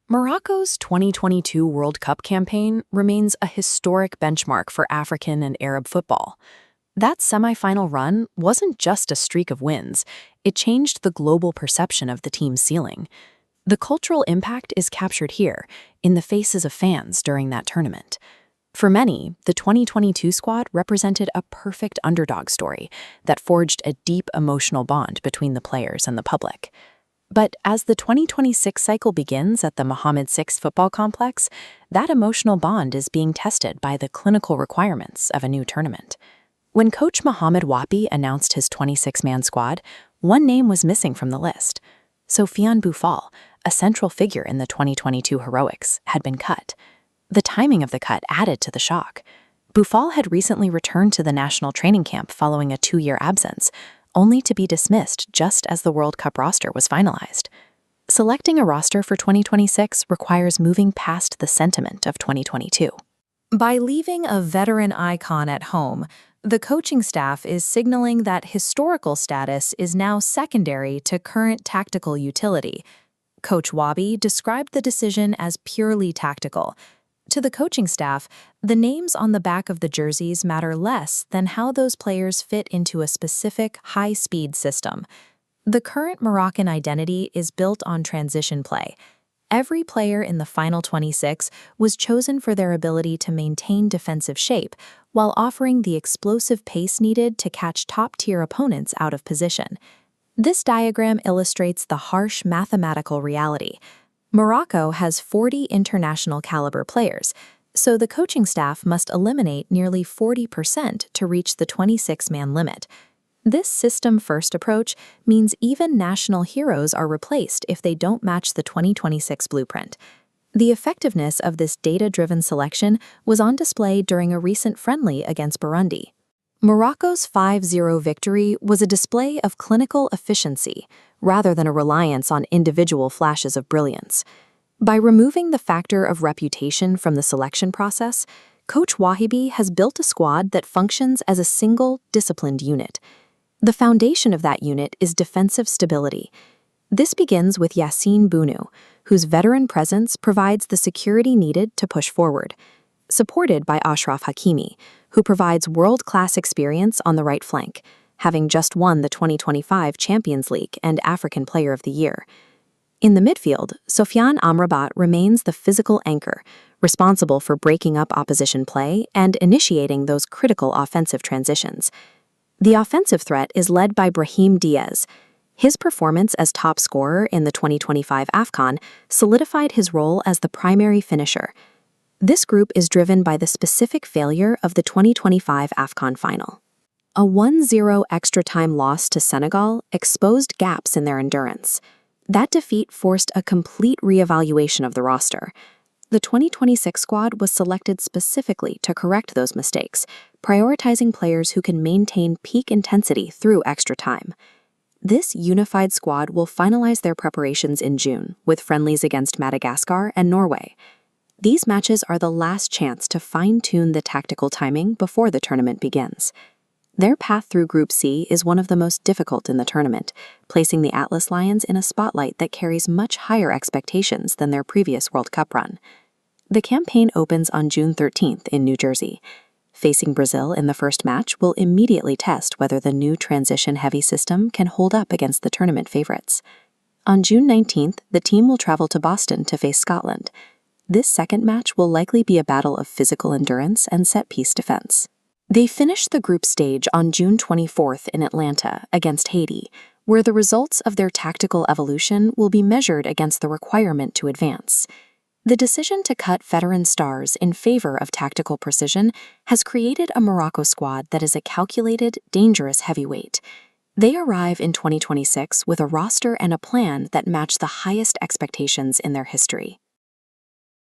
Morocco's 2022 World Cup campaign remains a historic benchmark for African and Arab football. That semi-final run wasn't just a streak of wins, it changed the global perception of the team's ceiling. The cultural impact is captured here, in the faces of fans during that tournament. For many, the 2022 squad represented a perfect underdog story that forged a deep emotional bond between the players and the public. But as the 2026 cycle begins at the Mohamed VI football complex, that emotional bond is being tested by the clinical requirements of a new tournament. When Coach Mohamed Ouahbi announced his 26-man squad, one name was missing from the list. Sofiane Boufal, a central figure in the 2022 heroics, had been cut. The timing of the cut added to the shock. Boufal had recently returned to the national training camp following a 2-year absence, only to be dismissed just as the World Cup roster was finalized. Selecting a roster for 2026 requires moving past the sentiment of 2022. By leaving a veteran icon at home, the coaching staff is signaling that historical status is now secondary to current tactical utility. Coach Ouahbi described the decision as purely tactical. To the coaching staff, the names on the back of the jerseys matter less than how those players fit into a specific high-speed system. The current Moroccan identity is built on transition play. Every player in the final 26 was chosen for their ability to maintain defensive shape while offering the explosive pace needed to catch top-tier opponents out of position. This diagram illustrates the harsh mathematical reality. Morocco has 40 international caliber players, so the coaching staff must eliminate nearly 40% to reach the 26-man limit. This system-first approach means even national heroes are replaced if they don't match the 2026 blueprint. The effectiveness of this data-driven selection was on display during a recent friendly against Burundi. Morocco's 5-0 victory was a display of clinical efficiency, rather than a reliance on individual flashes of brilliance. By removing the factor of reputation from the selection process, Coach Ouahbi has built a squad that functions as a single, disciplined unit. The foundation of that unit is defensive stability. This begins with Yassine Bounou, whose veteran presence provides the security needed to push forward, supported by Achraf Hakimi, who provides world-class experience on the right flank, having just won the 2025 Champions League and African Player of the Year. In the midfield, Sofiane Amrabat remains the physical anchor, responsible for breaking up opposition play and initiating those critical offensive transitions. The offensive threat is led by Brahim Díaz. His performance as top scorer in the 2025 AFCON solidified his role as the primary finisher. This group is driven by the specific failure of the 2025 AFCON final. A 1-0 extra-time loss to Senegal exposed gaps in their endurance. That defeat forced a complete reevaluation of the roster. The 2026 squad was selected specifically to correct those mistakes, prioritizing players who can maintain peak intensity through extra time. This unified squad will finalize their preparations in June, with friendlies against Madagascar and Norway. These matches are the last chance to fine-tune the tactical timing before the tournament begins. Their path through Group C is one of the most difficult in the tournament, placing the Atlas Lions in a spotlight that carries much higher expectations than their previous World Cup run. The campaign opens on June 13th in New Jersey. Facing Brazil in the first match will immediately test whether the new transition-heavy system can hold up against the tournament favorites. On June 19th, the team will travel to Boston to face Scotland. This second match will likely be a battle of physical endurance and set-piece defense. They finish the group stage on June 24th in Atlanta against Haiti, where the results of their tactical evolution will be measured against the requirement to advance. The decision to cut veteran stars in favor of tactical precision has created a Morocco squad that is a calculated, dangerous heavyweight. They arrive in 2026 with a roster and a plan that match the highest expectations in their history.